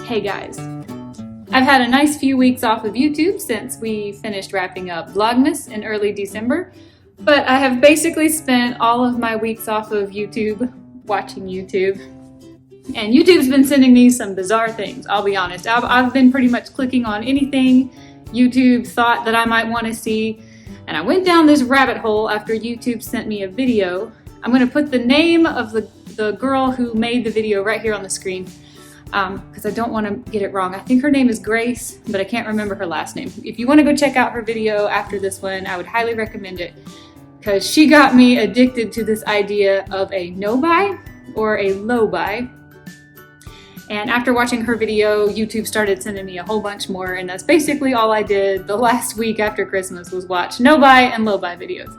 Hey guys, I've had a nice few weeks off of YouTube since we finished wrapping up Vlogmas in early December, but I have basically spent all of my weeks off of YouTube watching YouTube. And YouTube's been sending me some bizarre things, I'll be honest. I've been pretty much clicking on anything YouTube thought that I might want to see, and I went down this rabbit hole after YouTube sent me a video. I'm going to put the name of the girl who made the video right here on the screen, because I don't want to get it wrong. I think her name is Grace, but I can't remember her last name. If you want to go check out her video after this one, I would highly recommend it, because she got me addicted to this idea of a no-buy or a low-buy. And after watching her video, YouTube started sending me a whole bunch more, and that's basically all I did the last week after Christmas was watch no-buy and low-buy videos.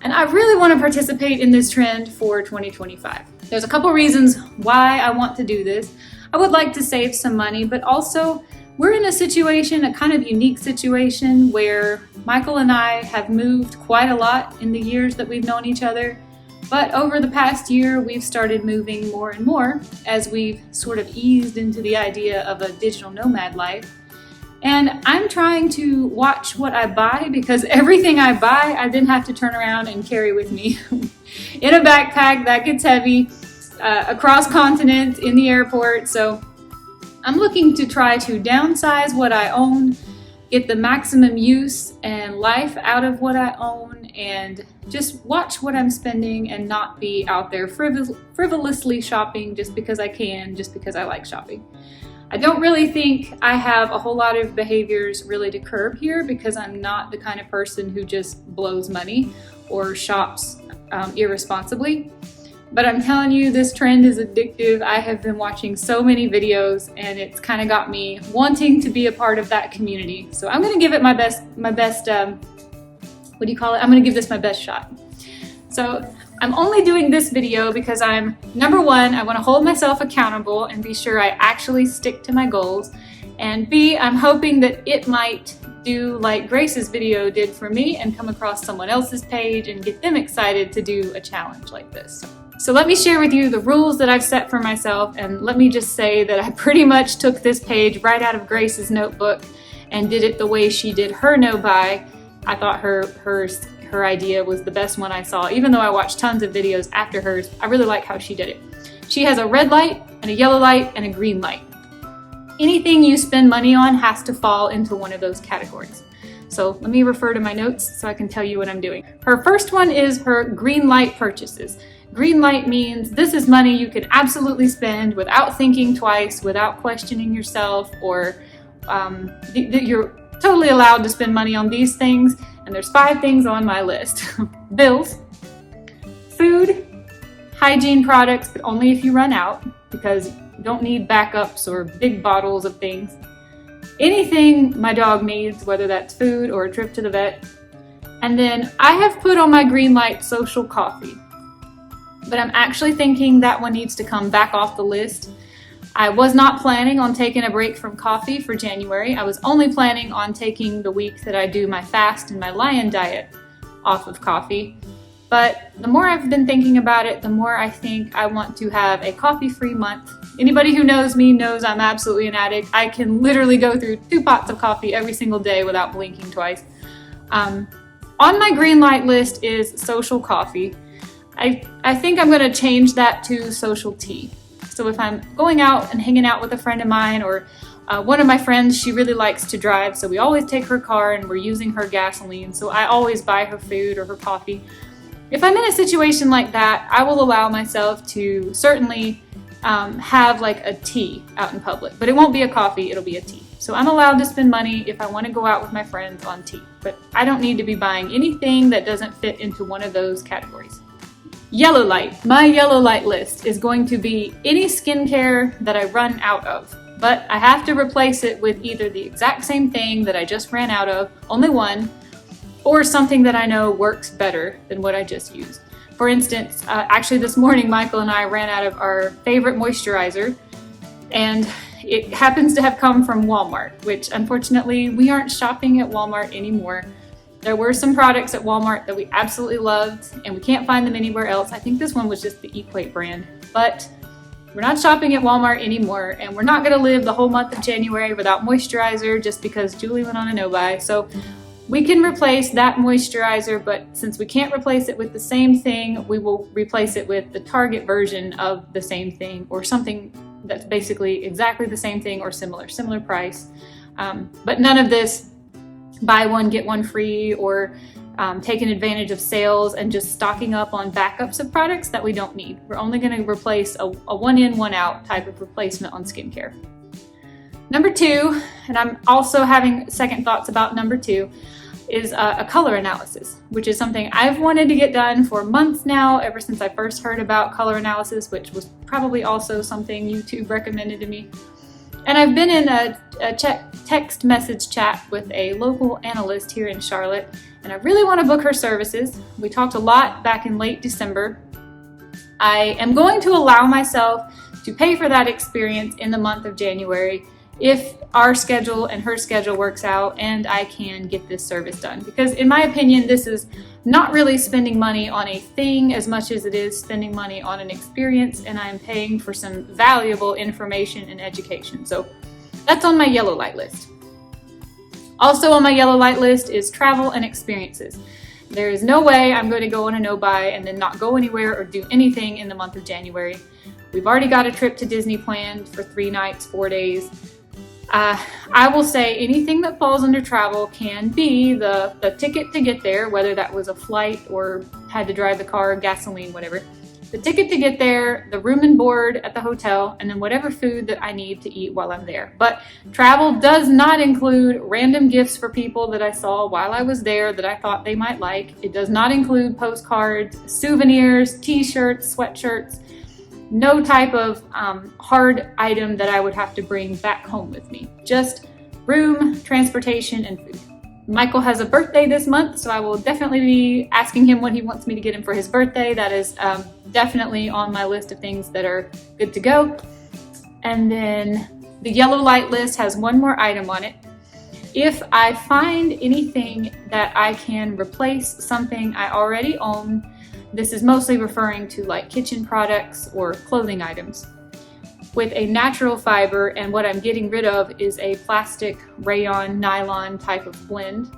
And I really want to participate in this trend for 2025. There's a couple reasons why I want to do this. I would like to save some money, but also we're in a situation, a kind of unique situation, where Michael and I have moved quite a lot in the years that we've known each other. But over the past year, we've started moving more and more as we've sort of eased into the idea of a digital nomad life. And I'm trying to watch what I buy, because everything I buy, I then have to turn around and carry with me in a backpack that gets heavy, across continents, in the airport. So I'm looking to try to downsize what I own, get the maximum use and life out of what I own, and just watch what I'm spending and not be out there frivolously shopping just because I can, just because I like shopping. I don't really think I have a whole lot of behaviors really to curb here, because I'm not the kind of person who just blows money or shops irresponsibly. But I'm telling you, this trend is addictive. I have been watching so many videos, and it's kind of got me wanting to be a part of that community. So I'm going to give it my best, what do you call it? I'm going to give this my best shot. So I'm only doing this video because number one, I want to hold myself accountable and be sure I actually stick to my goals. And B, I'm hoping that it might do like Grace's video did for me and come across someone else's page and get them excited to do a challenge like this. So let me share with you the rules that I've set for myself, and let me just say that I pretty much took this page right out of Grace's notebook and did it the way she did her no-buy. I thought her idea was the best one I saw. Even though I watched tons of videos after hers, I really like how she did it. She has a red light and a yellow light and a green light. Anything you spend money on has to fall into one of those categories. So let me refer to my notes so I can tell you what I'm doing. Her first one is her green light purchases. Green light means this is money you can absolutely spend without thinking twice, without questioning yourself, or that you're totally allowed to spend money on these things. And there's 5 things on my list. Bills, food, hygiene products, but only if you run out, because you don't need backups or big bottles of things. Anything my dog needs, whether that's food or a trip to the vet. And then I have put on my green light social coffee, but I'm actually thinking that one needs to come back off the list. I was not planning on taking a break from coffee for January. I was only planning on taking the week that I do my fast and my lion diet off of coffee. But the more I've been thinking about it, the more I think I want to have a coffee-free month. Anybody who knows me knows I'm absolutely an addict. I can literally go through 2 pots of coffee every single day without blinking twice. On my green light list is social coffee. I think I'm going to change that to social tea. So if I'm going out and hanging out with a friend of mine, or one of my friends, she really likes to drive, so we always take her car and we're using her gasoline, so I always buy her food or her coffee. If I'm in a situation like that, I will allow myself to certainly have like a tea out in public, but it won't be a coffee, it'll be a tea. So I'm allowed to spend money if I want to go out with my friends on tea, but I don't need to be buying anything that doesn't fit into one of those categories. Yellow light. My yellow light list is going to be any skincare that I run out of, but I have to replace it with either the exact same thing that I just ran out of, only one, or something that I know works better than what I just used. For instance, actually this morning Michael and I ran out of our favorite moisturizer, and it happens to have come from Walmart, which unfortunately we aren't shopping at Walmart anymore. There were some products at Walmart that we absolutely loved, and we can't find them anywhere else. I think this one was just the Equate brand, but We're not shopping at Walmart anymore, and we're not going to live the whole month of January without moisturizer just because Julie went on a no-buy. So we can replace that moisturizer, but since we can't replace it with the same thing, we will replace it with the Target version of the same thing, or something that's basically exactly the same thing or similar price. But none of this buy one, get one free, or taking advantage of sales and just stocking up on backups of products that we don't need. We're only going to replace a one in, one out type of replacement on skincare. Number 2, and I'm also having second thoughts about number 2, is a color analysis, which is something I've wanted to get done for months now, ever since I first heard about color analysis, which was probably also something YouTube recommended to me. And I've been in a text message chat with a local analyst here in Charlotte, and I really want to book her services. We talked a lot back in late December. I am going to allow myself to pay for that experience in the month of January if our schedule and her schedule works out and I can get this service done. Because in my opinion, this is not really spending money on a thing as much as it is spending money on an experience, and I'm paying for some valuable information and education. So that's on my yellow light list. Also on my yellow light list is travel and experiences. There is no way I'm going to go on a no-buy and then not go anywhere or do anything in the month of January. We've already got a trip to Disney planned for 3 nights, 4 days. I will say anything that falls under travel can be the ticket to get there, whether that was a flight or had to drive the car, gasoline, whatever. The ticket to get there, the room and board at the hotel, and then whatever food that I need to eat while I'm there. But travel does not include random gifts for people that I saw while I was there that I thought they might like. It does not include postcards, souvenirs, t-shirts, sweatshirts, no type of hard item that I would have to bring back home with me. Just room, transportation, and food. Michael has a birthday this month, so I will definitely be asking him what he wants me to get him for his birthday. That is definitely on my list of things that are good to go. And then the yellow light list has one more item on it. If I find anything that I can replace something I already own, this is mostly referring to like kitchen products or clothing items, with a natural fiber, and what I'm getting rid of is a plastic, rayon, nylon type of blend.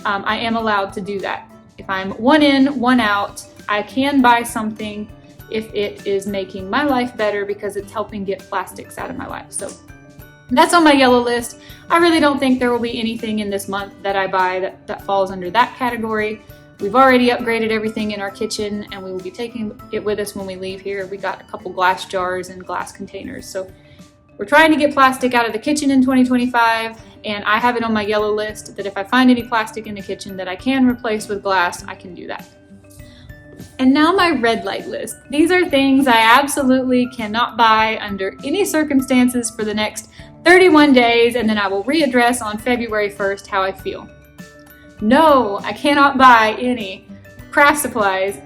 I am allowed to do that. If I'm one in, one out, I can buy something if it is making my life better because it's helping get plastics out of my life. So that's on my yellow list. I really don't think there will be anything in this month that I buy that falls under that category. We've already upgraded everything in our kitchen, and we will be taking it with us when we leave here. We got a couple glass jars and glass containers. So we're trying to get plastic out of the kitchen in 2025, and I have it on my yellow list that if I find any plastic in the kitchen that I can replace with glass, I can do that. And now my red light list. These are things I absolutely cannot buy under any circumstances for the next 31 days, and then I will readdress on February 1st how I feel. No, I cannot buy any craft supplies.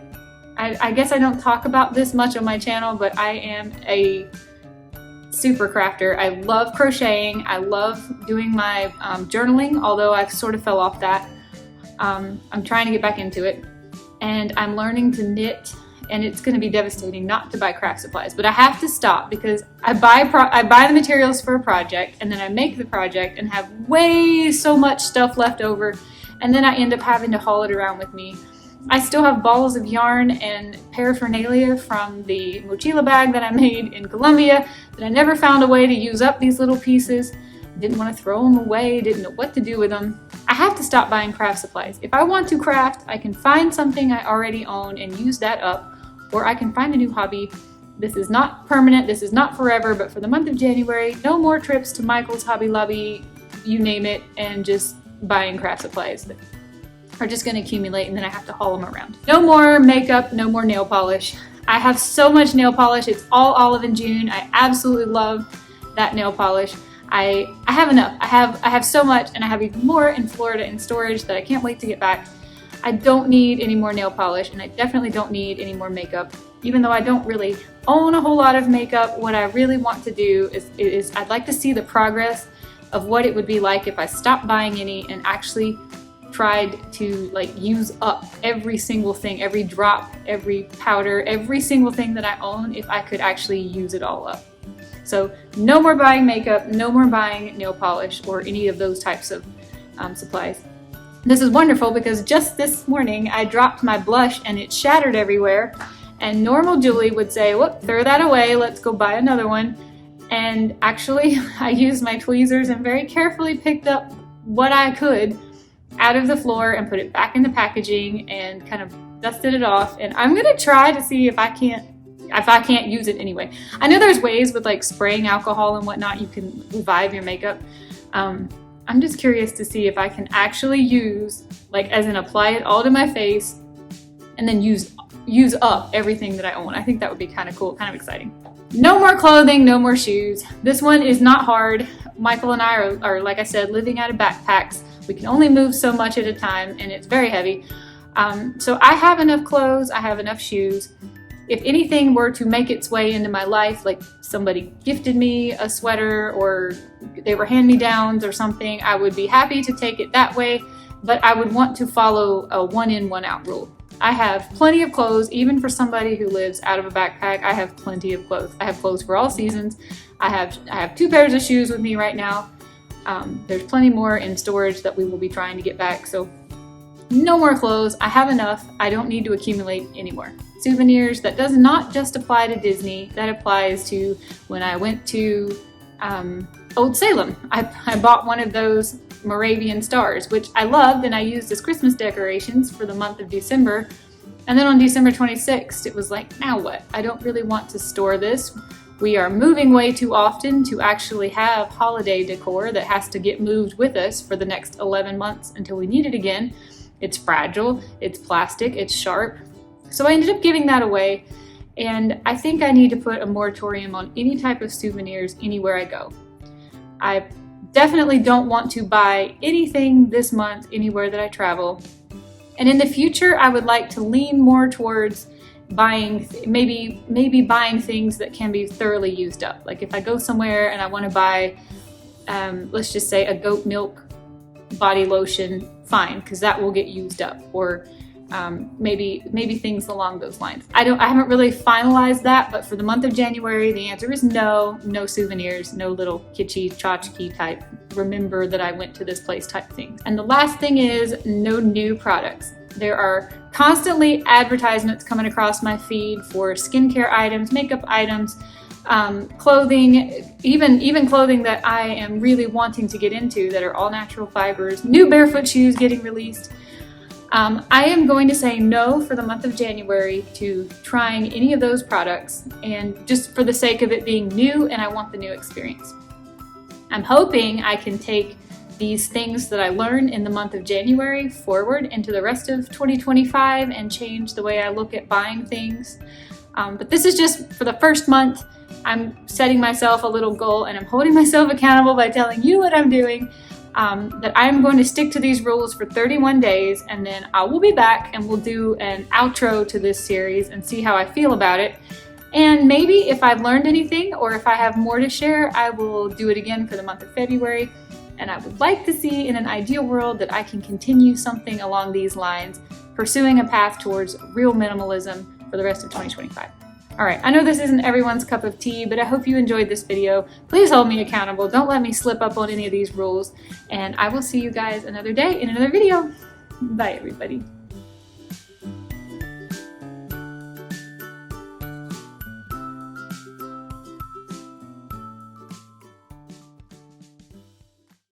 I guess I don't talk about this much on my channel, but I am a super crafter. I love crocheting. I love doing my journaling, although I've sort of fell off that. I'm trying to get back into it. And I'm learning to knit, and it's going to be devastating not to buy craft supplies. But I have to stop because I buy the materials for a project, and then I make the project and have way so much stuff left over. And then I end up having to haul it around with me. I still have balls of yarn and paraphernalia from the mochila bag that I made in Colombia that I never found a way to use up these little pieces. Didn't want to throw them away, didn't know what to do with them. I have to stop buying craft supplies. If I want to craft, I can find something I already own and use that up, or I can find a new hobby. This is not permanent, this is not forever, but for the month of January, no more trips to Michael's, Hobby Lobby, you name it, and just buying craft supplies that are just going to accumulate, and then I have to haul them around. No more makeup, no more nail polish. I have so much nail polish. It's all Olive and June. I absolutely love that nail polish. I have enough. I have so much, and I have even more in Florida in storage that I can't wait to get back. I don't need any more nail polish, and I definitely don't need any more makeup. Even though I don't really own a whole lot of makeup, what I really want to do is I'd like to see the progress of what it would be like if I stopped buying any and actually tried to like use up every single thing, every drop, every powder, every single thing that I own if I could actually use it all up. So no more buying makeup, no more buying nail polish or any of those types of supplies. This is wonderful because just this morning I dropped my blush and it shattered everywhere, and normal Julie would say, whoop, throw that away, let's go buy another one. And actually I used my tweezers and very carefully picked up what I could out of the floor and put it back in the packaging and kind of dusted it off. And I'm gonna try to see if I can't use it anyway. I know there's ways with like spraying alcohol and whatnot, you can revive your makeup. I'm just curious to see if I can actually use, like as in apply it all to my face and then use up everything that I own. I think that would be kind of cool, kind of exciting. No more clothing, no more shoes. This one is not hard. Michael and I are, like I said, living out of backpacks. We can only move so much at a time and it's very heavy. So I have enough clothes, I have enough shoes. If anything were to make its way into my life, like somebody gifted me a sweater or they were hand-me-downs or something, I would be happy to take it that way, but I would want to follow a one-in, one-out rule. I have plenty of clothes, even for somebody who lives out of a backpack. I have plenty of clothes. I have clothes for all seasons. I have 2 pairs of shoes with me right now. There's plenty more in storage that we will be trying to get back, so no more clothes. I have enough. I don't need to accumulate anymore. Souvenirs, that does not just apply to Disney. That applies to when I went to Old Salem. I bought one of those Moravian stars, which I loved and I used as Christmas decorations for the month of December. And then on December 26th, it was like, now what? I don't really want to store this. We are moving way too often to actually have holiday decor that has to get moved with us for the next 11 months until we need it again. It's fragile, it's plastic, it's sharp. So I ended up giving that away, and I think I need to put a moratorium on any type of souvenirs anywhere I go. I definitely don't want to buy anything this month anywhere that I travel. And in the future, I would like to lean more towards buying, maybe buying things that can be thoroughly used up. Like if I go somewhere and I want to buy, let's just say a goat milk body lotion, fine, because that will get used up. Or maybe things along those lines. I haven't really finalized that, but for the month of January, the answer is no souvenirs, no little kitschy tchotchke type, remember that I went to this place type things. And the last thing is no new products. There are constantly advertisements coming across my feed for skincare items, makeup items, clothing, even clothing that I am really wanting to get into that are all natural fibers, new barefoot shoes getting released. I am going to say no for the month of January to trying any of those products, and just for the sake of it being new and I want the new experience. I'm hoping I can take these things that I learned in the month of January forward into the rest of 2025 and change the way I look at buying things. But this is just for the first month. I'm setting myself a little goal and I'm holding myself accountable by telling you what I'm doing. That I'm going to stick to these rules for 31 days, and then I will be back and we'll do an outro to this series and see how I feel about it. And maybe if I've learned anything or if I have more to share, I will do it again for the month of February. And I would like to see in an ideal world that I can continue something along these lines, pursuing a path towards real minimalism for the rest of 2025. All right, I know this isn't everyone's cup of tea, but I hope you enjoyed this video. Please hold me accountable. Don't let me slip up on any of these rules. And I will see you guys another day in another video. Bye, everybody.